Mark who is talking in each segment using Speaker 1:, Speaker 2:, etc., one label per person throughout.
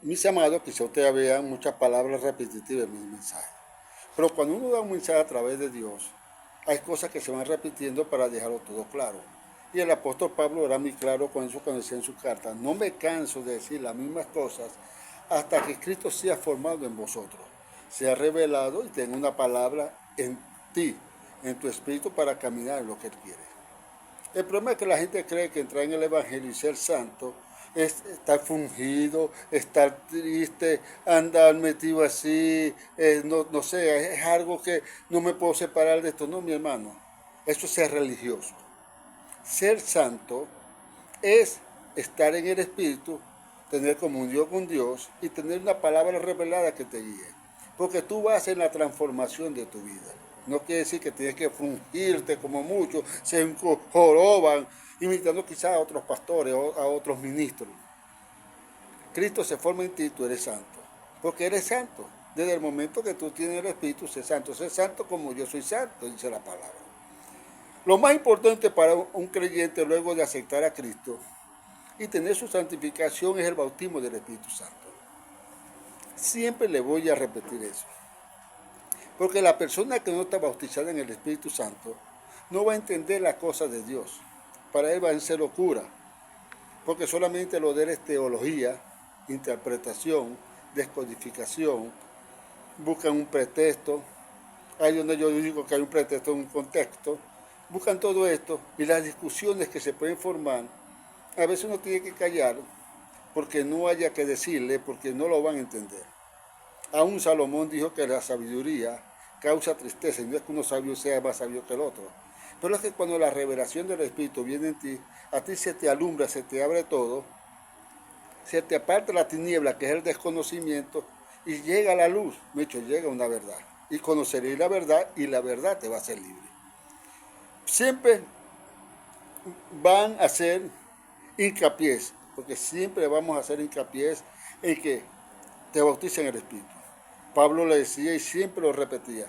Speaker 1: Mis amados, quizá ustedes vean muchas palabras repetitivas en mi mensaje. Pero cuando uno da un mensaje a través de Dios, hay cosas que se van repitiendo para dejarlo todo claro. Y el apóstol Pablo era muy claro con eso cuando decía en su carta: no me canso de decir las mismas cosas hasta que Cristo sea formado en vosotros, sea revelado y tenga una palabra en ti, en tu espíritu, para caminar en lo que Él quiere. El problema es que la gente cree que entrar en el Evangelio y ser santo es estar fungido, estar triste, andar metido así, no sé, es algo que no me puedo separar de esto. No, mi hermano, eso es ser religioso. Ser santo es estar en el Espíritu, tener comunión con Dios y tener una palabra revelada que te guíe. Porque tú vas en la transformación de tu vida. No quiere decir que tienes que fungirte como muchos, se joroban, imitando quizás a otros pastores o a otros ministros. Cristo se forma en ti, tú eres santo. Porque eres santo. Desde el momento que tú tienes el Espíritu, sé santo. Sé santo como yo soy santo, dice la palabra. Lo más importante para un creyente luego de aceptar a Cristo y tener su santificación es el bautismo del Espíritu Santo. Siempre le voy a repetir eso. Porque la persona que no está bautizada en el Espíritu Santo no va a entender las cosas de Dios. Para él va a ser locura. Porque solamente lo de él es teología, interpretación, descodificación. Buscan un pretexto. Ahí donde yo digo que hay un pretexto, un contexto. Buscan todo esto y las discusiones que se pueden formar. A veces uno tiene que callar porque no haya que decirle, porque no lo van a entender. Aún Salomón dijo que la sabiduría causa tristeza, y no es que uno sabio sea más sabio que el otro. Pero es que cuando la revelación del Espíritu viene en ti, a ti se te alumbra, se te abre todo, se te aparta la tiniebla, que es el desconocimiento, y llega la luz, de hecho llega una verdad. Y conoceréis la verdad, y la verdad te va a hacer libre. Siempre van a hacer hincapié, porque siempre vamos a hacer hincapié en que te bauticen en el Espíritu. Pablo le decía y siempre lo repetía: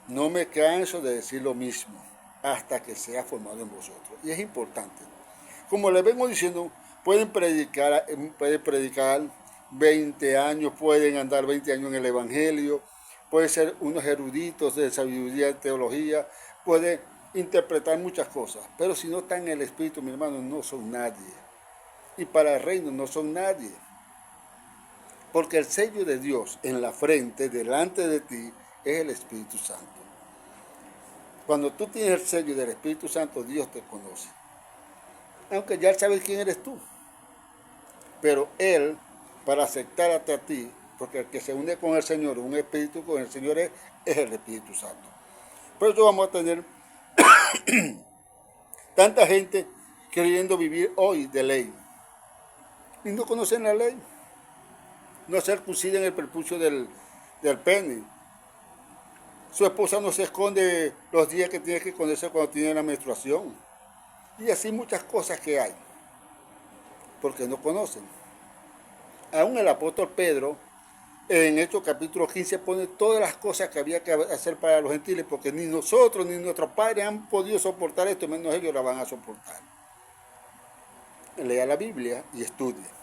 Speaker 1: no me canso de decir lo mismo hasta que sea formado en vosotros. Y es importante. Como le vengo diciendo, pueden predicar 20 años, pueden andar 20 años en el Evangelio, pueden ser unos eruditos de sabiduría y teología, pueden interpretar muchas cosas, pero si no están en el Espíritu, mi hermano, no son nadie. Y para el reino no son nadie. Porque el sello de Dios en la frente, delante de ti, es el Espíritu Santo. Cuando tú tienes el sello del Espíritu Santo, Dios te conoce. Aunque ya Él sabe quién eres tú. Pero Él, para aceptarte a ti, porque el que se une con el Señor, un espíritu con el Señor es el Espíritu Santo. Por eso vamos a tener tanta gente queriendo vivir hoy de ley. Y no conocen la ley. No circunciden el prepucio del pene. Su esposa no se esconde los días que tiene que esconderse cuando tiene la menstruación. Y así muchas cosas que hay, porque no conocen. Aún el apóstol Pedro, en Hechos capítulo 15, pone todas las cosas que había que hacer para los gentiles, porque ni nosotros ni nuestros padres han podido soportar esto, menos ellos la van a soportar. Lea la Biblia y estudie.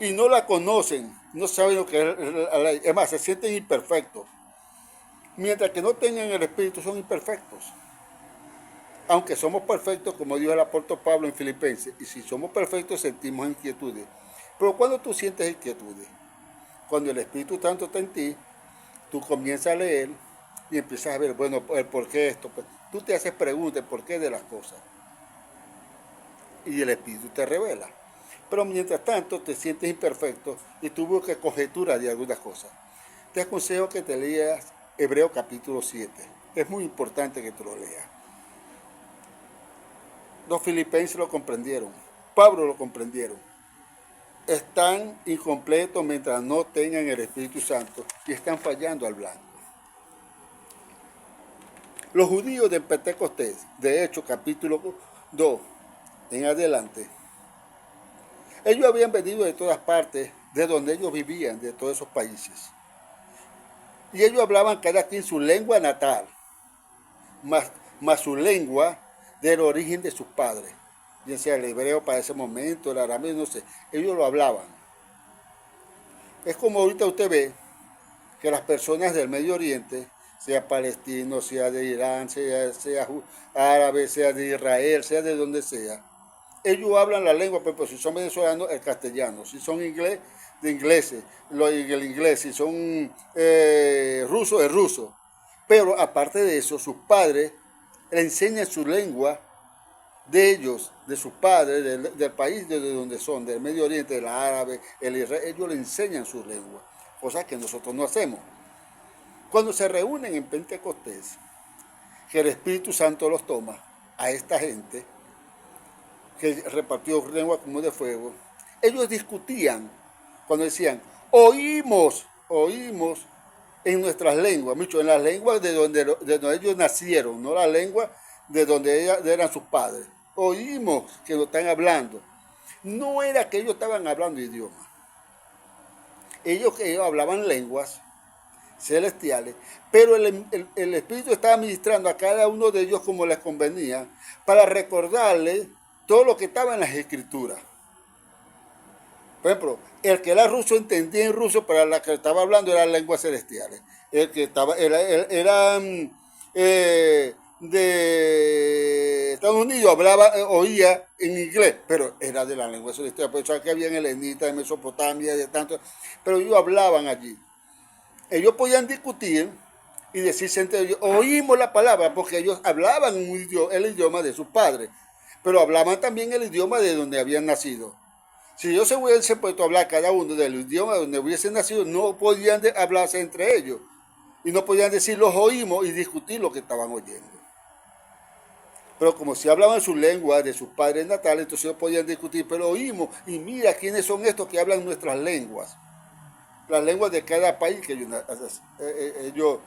Speaker 1: Y no la conocen, no saben lo que es la ley. Es más, se sienten imperfectos. Mientras que no tengan el Espíritu, son imperfectos. Aunque somos perfectos, como dijo el apóstol Pablo en Filipenses, y si somos perfectos sentimos inquietudes. Pero cuando tú sientes inquietudes, cuando el Espíritu Santo está en ti, tú comienzas a leer y empiezas a ver, bueno, el por qué esto. Pues, tú te haces preguntas, el por qué de las cosas. Y el Espíritu te revela. Pero mientras tanto te sientes imperfecto y tú buscas conjeturas de algunas cosas. Te aconsejo que te leas Hebreo capítulo 7. Es muy importante que tú lo leas. Los filipenses lo comprendieron. Pablo lo comprendieron. Están incompletos mientras no tengan el Espíritu Santo y están fallando al blanco. Los judíos de Pentecostés, de Hechos capítulo 2 en adelante, ellos habían venido de todas partes, de donde ellos vivían, de todos esos países. Y ellos hablaban cada quien su lengua natal, más su lengua del origen de sus padres. Bien sea el hebreo para ese momento, el arameo, no sé. Ellos lo hablaban. Es como ahorita usted ve que las personas del Medio Oriente, sea palestino, sea de Irán, sea árabe, sea de Israel, sea de donde sea, ellos hablan la lengua, pero si son venezolanos, el castellano, si son inglés, de ingleses, el inglés, si son rusos, el ruso. Pero aparte de eso, sus padres le enseñan su lengua de ellos, de sus padres, del país de donde son, del Medio Oriente, del árabe, el Israel, ellos le enseñan su lengua, cosa que nosotros no hacemos. Cuando se reúnen en Pentecostés, que el Espíritu Santo los toma a esta gente, que repartió lengua como de fuego, ellos discutían cuando decían, oímos en nuestras lenguas, mucho en las lenguas de donde ellos nacieron, no la lengua de donde eran sus padres. Oímos que lo están hablando. No era que ellos estaban hablando idioma. Ellos hablaban lenguas celestiales, pero el Espíritu estaba ministrando a cada uno de ellos como les convenía, para recordarles todo lo que estaba en las Escrituras. Por ejemplo, el que era ruso entendía en ruso, pero la que estaba hablando eran lenguas celestiales. El que estaba era de Estados Unidos oía en inglés, pero era de la lengua celestial. Por eso que había en Helenita, de Mesopotamia, de tanto, pero ellos hablaban allí. Ellos podían discutir y decirse entre ellos, oímos la palabra, porque ellos hablaban el idioma de sus padres, pero hablaban también el idioma de donde habían nacido. Si ellos se hubiesen puesto a hablar cada uno del idioma donde hubiesen nacido, no podían hablarse entre ellos. Y no podían decir los oímos y discutir lo que estaban oyendo. Pero como si hablaban su lengua de sus padres natales, entonces ellos podían discutir, pero oímos, y mira quiénes son estos que hablan nuestras lenguas. Las lenguas de cada país que ellos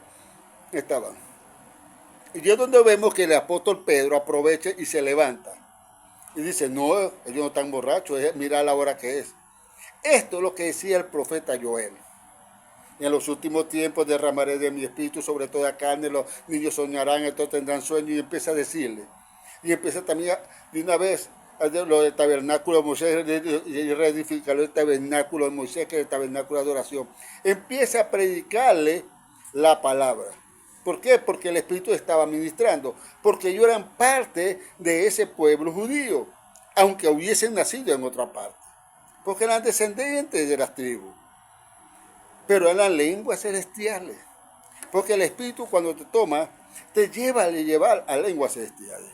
Speaker 1: estaban. Y es donde vemos que el apóstol Pedro aprovecha y se levanta. Y dice, no, ellos no están borrachos, mira la hora que es. Esto es lo que decía el profeta Joel. En los últimos tiempos derramaré de mi espíritu sobre toda carne, los niños soñarán, estos tendrán sueño, y empieza a decirle. Y empieza también de una vez lo del tabernáculo de Moisés, y reedificar el tabernáculo de Moisés, que es el tabernáculo de adoración. Empieza a predicarle la palabra. ¿Por qué? Porque el Espíritu estaba ministrando, porque ellos eran parte de ese pueblo judío, aunque hubiesen nacido en otra parte, porque eran descendientes de las tribus, pero eran lenguas celestiales, porque el Espíritu cuando te toma, te lleva a lenguas celestiales.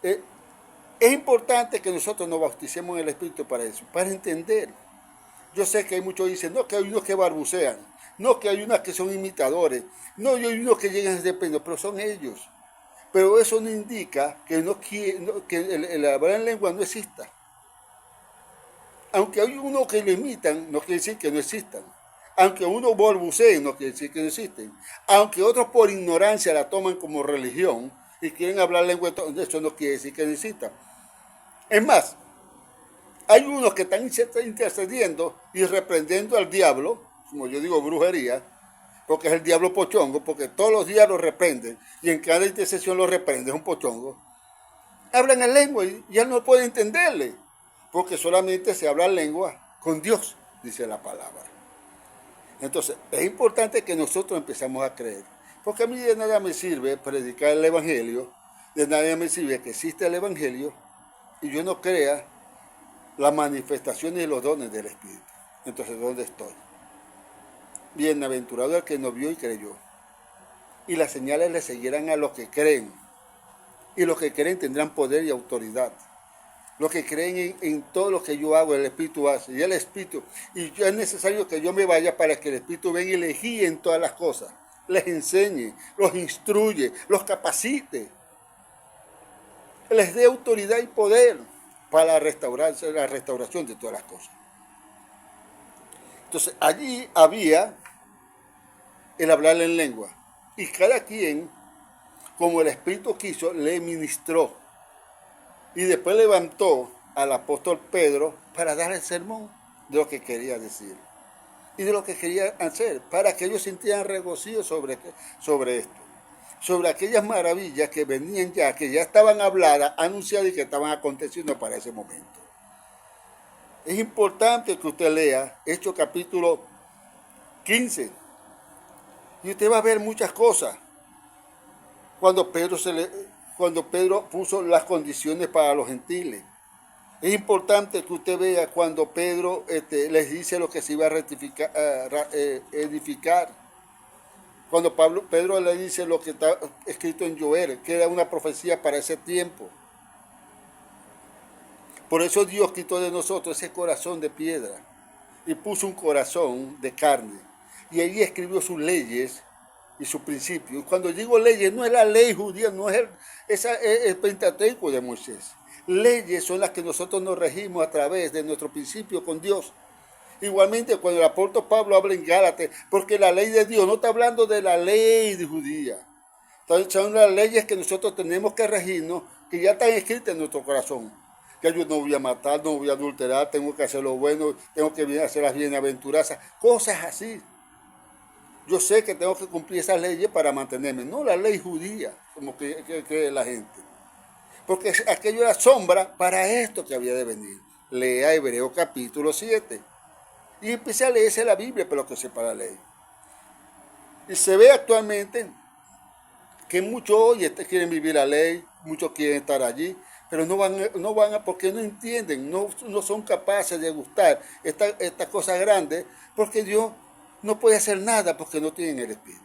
Speaker 1: Es importante que nosotros nos bauticemos en el Espíritu para eso, para entender. Yo sé que hay muchos que dicen, no, que hay unos que balbucean, no, que hay unos que son imitadores, no, hay unos que llegan a ese depende, pero son ellos. Pero eso no indica que, que el hablar en lengua no exista. Aunque hay unos que lo imitan, no quiere decir que no existan. Aunque uno balbucee, no quiere decir que no existen. Aunque otros por ignorancia la toman como religión y quieren hablar lengua, eso no quiere decir que no existan. Es más, hay unos que están intercediendo y reprendiendo al diablo, como yo digo, brujería, porque es el diablo pochongo, porque todos los días lo reprenden y en cada intercesión lo reprende, es un pochongo. Hablan en lengua y ya no puede entenderle, porque solamente se habla lengua con Dios, dice la palabra. Entonces, es importante que nosotros empezamos a creer, porque a mí de nada me sirve predicar el Evangelio, de nada me sirve que existe el Evangelio y yo no crea las manifestaciones y los dones del Espíritu. Entonces, ¿dónde estoy? Bienaventurado el que no vio y creyó. Y las señales le seguirán a los que creen. Y los que creen tendrán poder y autoridad. Los que creen en todo lo que yo hago, el Espíritu hace. Y el Espíritu, y es necesario que yo me vaya para que el Espíritu venga y les guíe en todas las cosas. Les enseñe, los instruye, los capacite. Les dé autoridad y poder para restaurarse, la restauración de todas las cosas. Entonces, allí había el hablar en lengua. Y cada quien, como el Espíritu quiso, le ministró. Y después levantó al apóstol Pedro para dar el sermón de lo que quería decir. Y de lo que quería hacer, para que ellos sintieran regocijo sobre esto. Sobre aquellas maravillas que venían ya, que ya estaban habladas, anunciadas y que estaban aconteciendo para ese momento. Es importante que usted lea Hechos capítulo 15. Y usted va a ver muchas cosas. Cuando Pedro puso las condiciones para los gentiles. Es importante que usted vea cuando Pedro les dice lo que se iba a edificar. Cuando Pedro le dice lo que está escrito en Joel, que era una profecía para ese tiempo. Por eso Dios quitó de nosotros ese corazón de piedra y puso un corazón de carne. Y allí escribió sus leyes y sus principios. Cuando digo leyes, no es la ley judía, no es el Pentateuco de Moisés. Leyes son las que nosotros nos regimos a través de nuestro principio con Dios. Igualmente cuando el apóstol Pablo habla en Gálatas, porque la ley de Dios no está hablando de la ley de judía. Entonces son las leyes que nosotros tenemos que regirnos, que ya están escritas en nuestro corazón. Que yo no voy a matar, no voy a adulterar, tengo que hacer lo bueno, tengo que hacer las bienaventuranzas, cosas así. Yo sé que tengo que cumplir esas leyes para mantenerme, no la ley judía, como que cree la gente. Porque aquello era sombra para esto que había de venir. Lea Hebreo capítulo 7. Y empiece a leerse la Biblia, pero que sepa la ley. Y se ve actualmente que muchos hoy quieren vivir la ley, muchos quieren estar allí, pero no van porque no entienden, no son capaces de gustar estas cosas grandes, porque Dios no puede hacer nada porque no tienen el Espíritu.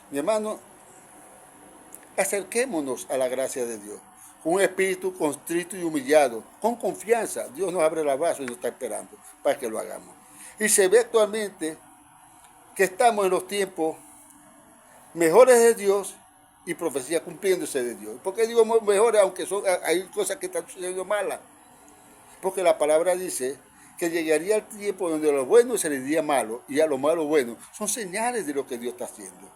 Speaker 1: Mi hermano, acerquémonos a la gracia de Dios, con un espíritu constrito y humillado, con confianza. Dios nos abre los brazos y nos está esperando para que lo hagamos. Y se ve actualmente que estamos en los tiempos mejores de Dios y profecía cumpliéndose de Dios. ¿Por qué digo mejores aunque hay cosas que están sucediendo malas? Porque la palabra dice que llegaría el tiempo donde a lo bueno se les diría malo y a lo malo bueno. Son señales de lo que Dios está haciendo.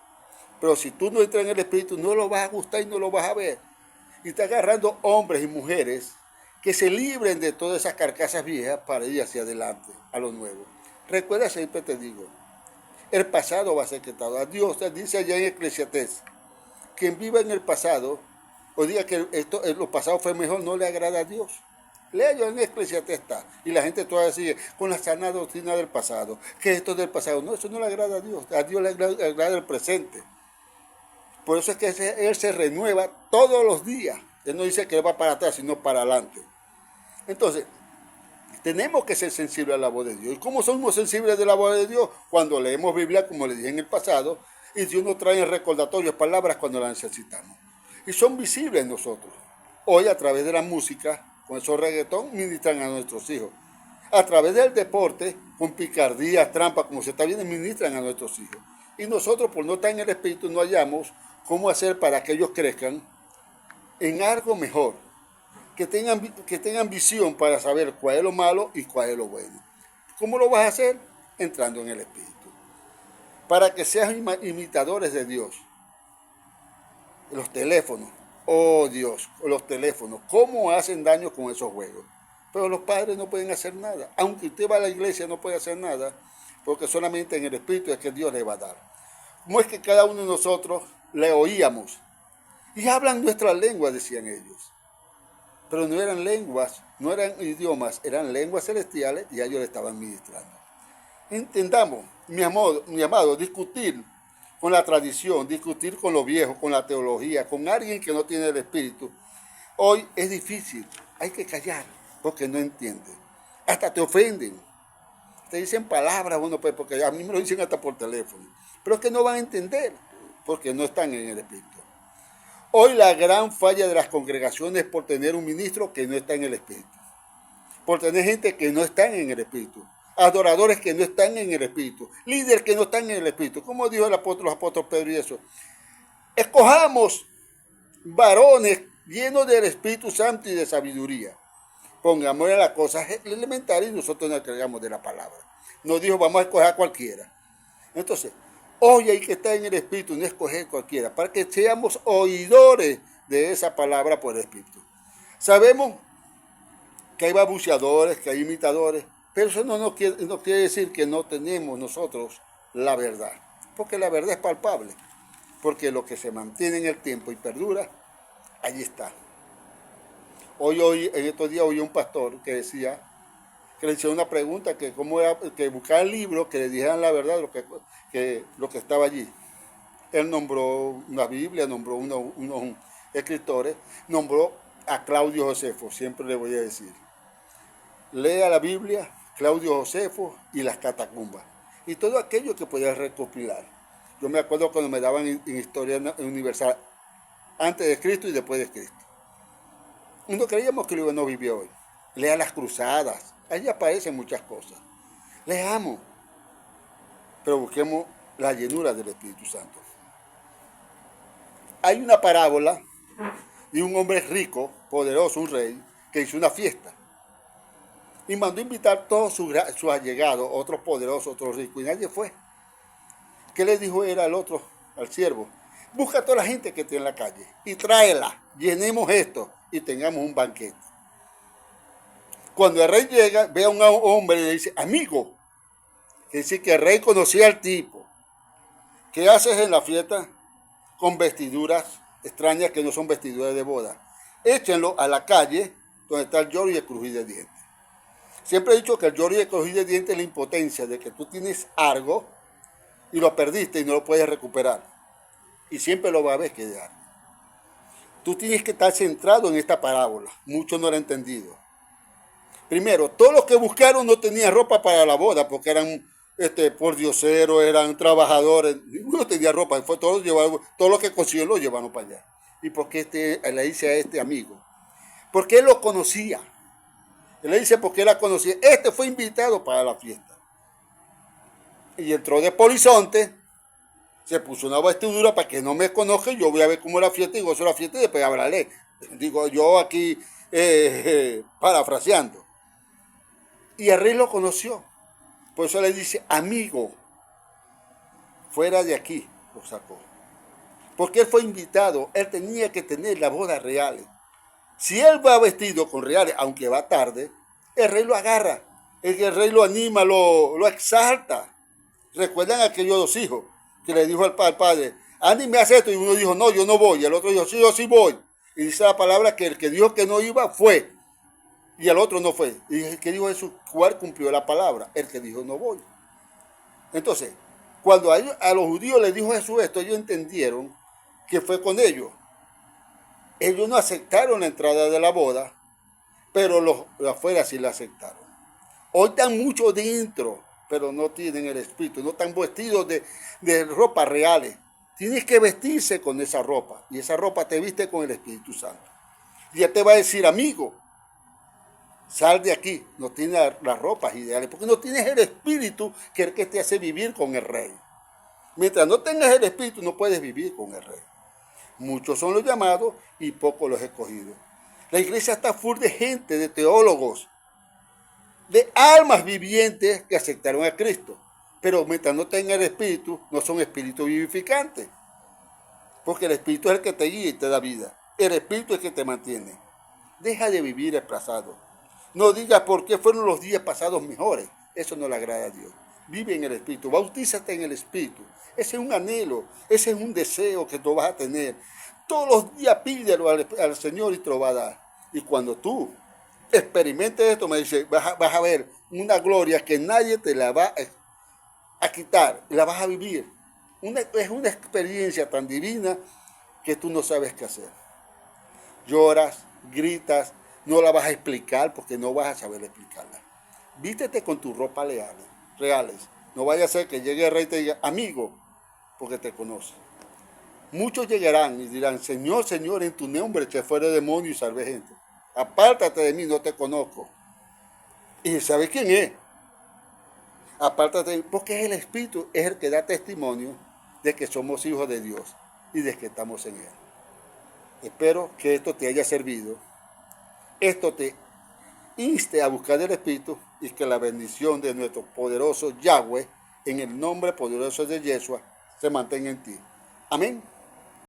Speaker 1: Pero si tú no entras en el Espíritu, no lo vas a gustar y no lo vas a ver. Y está agarrando hombres y mujeres que se libren de todas esas carcasas viejas para ir hacia adelante, a lo nuevo. Recuerda, siempre te digo, el pasado va a ser quitado. Dios dice allá en Eclesiastés, quien viva en el pasado o diga que lo pasado fue mejor, no le agrada a Dios. Lea yo en Eclesiastés está. Y la gente todavía sigue con la sana doctrina del pasado. Que esto es del pasado. No, eso no le agrada a Dios. A Dios le agrada el presente. Por eso es que Él se renueva todos los días. Él no dice que Él va para atrás, sino para adelante. Entonces, tenemos que ser sensibles a la voz de Dios. ¿Y cómo somos sensibles de la voz de Dios? Cuando leemos Biblia, como le dije en el pasado, y Dios nos trae en recordatorios palabras cuando las necesitamos. Y son visibles en nosotros. Hoy, a través de la música, con esos reggaetón, ministran a nuestros hijos. A través del deporte, con picardía, trampa, como se está viendo, ministran a nuestros hijos. Y nosotros, por no estar en el Espíritu, no hallamos cómo hacer para que ellos crezcan en algo mejor. Que tengan visión para saber cuál es lo malo y cuál es lo bueno. ¿Cómo lo vas a hacer? Entrando en el Espíritu. Para que sean imitadores de Dios. Los teléfonos. Oh Dios, los teléfonos. ¿Cómo hacen daño con esos juegos? Pero los padres no pueden hacer nada. Aunque usted va a la iglesia, no puede hacer nada. Porque solamente en el Espíritu es que Dios le va a dar. ¿Cómo es que cada uno de nosotros le oíamos? Y hablan nuestra lengua, decían ellos. Pero no eran lenguas, no eran idiomas, eran lenguas celestiales y a ellos le estaban ministrando. Entendamos, mi amado, discutir con la tradición, discutir con los viejos, con la teología, con alguien que no tiene el Espíritu, hoy es difícil. Hay que callar porque no entienden. Hasta te ofenden. Te dicen palabras, bueno, pues porque a mí me lo dicen hasta por teléfono. Pero es que no van a entender porque no están en el Espíritu. Hoy la gran falla de las congregaciones es por tener un ministro que no está en el Espíritu. Por tener gente que no está en el Espíritu. Adoradores que no están en el Espíritu. Líderes que no están en el Espíritu. Como dijo los apóstoles Pedro y eso. Escojamos varones llenos del Espíritu Santo y de sabiduría. Pongámosle las cosas elementales y nosotros nos encargamos de la palabra. No dijo vamos a escoger a cualquiera. Entonces, hoy hay que estar en el Espíritu, no escoger cualquiera, para que seamos oidores de esa palabra por el Espíritu. Sabemos que hay babuceadores, que hay imitadores, pero eso no quiere decir que no tenemos nosotros la verdad, porque la verdad es palpable, porque lo que se mantiene en el tiempo y perdura, ahí está. En estos días oí un pastor que decía que le hicieron una pregunta, que cómo era, que buscara el libro, que le dijeran la verdad, lo que estaba allí. Él nombró una Biblia, nombró unos escritores, nombró a Claudio Josefo, siempre le voy a decir. Lea la Biblia, Claudio Josefo y las catacumbas. Y todo aquello que podía recopilar. Yo me acuerdo cuando me daban en historia universal, antes de Cristo y después de Cristo. No creíamos que no vivía hoy. Lea las cruzadas, ahí aparecen muchas cosas. Leamos, pero busquemos la llenura del Espíritu Santo. Hay una parábola de un hombre rico, poderoso, un rey, que hizo una fiesta. Y mandó invitar todos sus allegados, otros poderosos, otros ricos, y nadie fue. ¿Qué le dijo era al otro, al siervo? Busca a toda la gente que esté en la calle y tráela, llenemos esto y tengamos un banquete. Cuando el rey llega, ve a un hombre y le dice, amigo, que dice que el rey conocía al tipo. ¿Qué haces en la fiesta con vestiduras extrañas que no son vestiduras de boda? Échenlo a la calle donde está el lloro y el crujir de dientes. Siempre he dicho que el lloro y el crujir de dientes es la impotencia de que tú tienes algo y lo perdiste y no lo puedes recuperar. Y siempre lo va a ver que de algo. Tú tienes que estar centrado en esta parábola. Muchos no lo han entendido. Primero, todos los que buscaron no tenían ropa para la boda porque eran pordioseros, eran trabajadores. Ninguno tenía ropa. Todos lo que consiguieron lo llevaron para allá. ¿Y por qué le dice a este amigo? Porque él lo conocía. Él le dice porque él la conocía. Este fue invitado para la fiesta. Y entró de polizonte, se puso una vestidura para que no me conozca. Yo voy a ver cómo es la fiesta y gozo la fiesta y después hablaré. Digo yo aquí parafraseando. Y el rey lo conoció. Por eso le dice, amigo, fuera de aquí lo sacó. Porque él fue invitado, él tenía que tener las bodas reales. Si él va vestido con reales, aunque va tarde, el rey lo agarra. El rey lo anima, lo exalta. ¿Recuerdan aquellos dos hijos que le dijo al padre, Andy me hace esto? Y uno dijo, no, yo no voy. Y el otro dijo, sí, yo sí voy. Y dice la palabra que el que dijo que no iba fue. Y el otro no fue. Y el que dijo eso, ¿cuál cumplió la palabra? El que dijo no voy. Entonces, cuando a los judíos les dijo Jesús esto, ellos entendieron que fue con ellos. Ellos no aceptaron la entrada de la boda, pero los afuera sí la aceptaron. Hoy están muchos dentro, pero no tienen el espíritu, no están vestidos de ropas reales. Tienes que vestirse con esa ropa, y esa ropa te viste con el Espíritu Santo. Y él te va a decir, amigo, sal de aquí, no tienes las ropas ideales, porque no tienes el espíritu que es el que te hace vivir con el rey. Mientras no tengas el espíritu, no puedes vivir con el rey. Muchos son los llamados y pocos los escogidos. La iglesia está full de gente, de teólogos, de almas vivientes que aceptaron a Cristo. Pero mientras no tengan el espíritu, no son espíritus vivificantes. Porque el espíritu es el que te guía y te da vida. El espíritu es el que te mantiene. Deja de vivir desplazado. No digas por qué fueron los días pasados mejores. Eso no le agrada a Dios. Vive en el Espíritu, bautízate en el Espíritu. Ese es un anhelo, ese es un deseo que tú vas a tener. Todos los días pídelo al Señor y te lo va a dar. Y cuando tú experimentes esto, me dice, vas a ver una gloria que nadie te la va a quitar, la vas a vivir. Es una experiencia tan divina que tú no sabes qué hacer. Lloras, gritas, no la vas a explicar porque no vas a saber explicarla. Vístete con tus ropas reales. No vaya a ser que llegue el rey y te diga, amigo, porque te conoce. Muchos llegarán y dirán, Señor, Señor, en tu nombre eché fuera demonio y salvé gente. Apártate de mí, no te conozco. Y ¿sabes quién es? Apártate de mí, porque es el Espíritu, es el que da testimonio de que somos hijos de Dios y de que estamos en Él. Espero que esto te haya servido. Esto te inste a buscar el Espíritu y que la bendición de nuestro poderoso Yahweh, en el nombre poderoso de Yeshua, se mantenga en ti. Amén.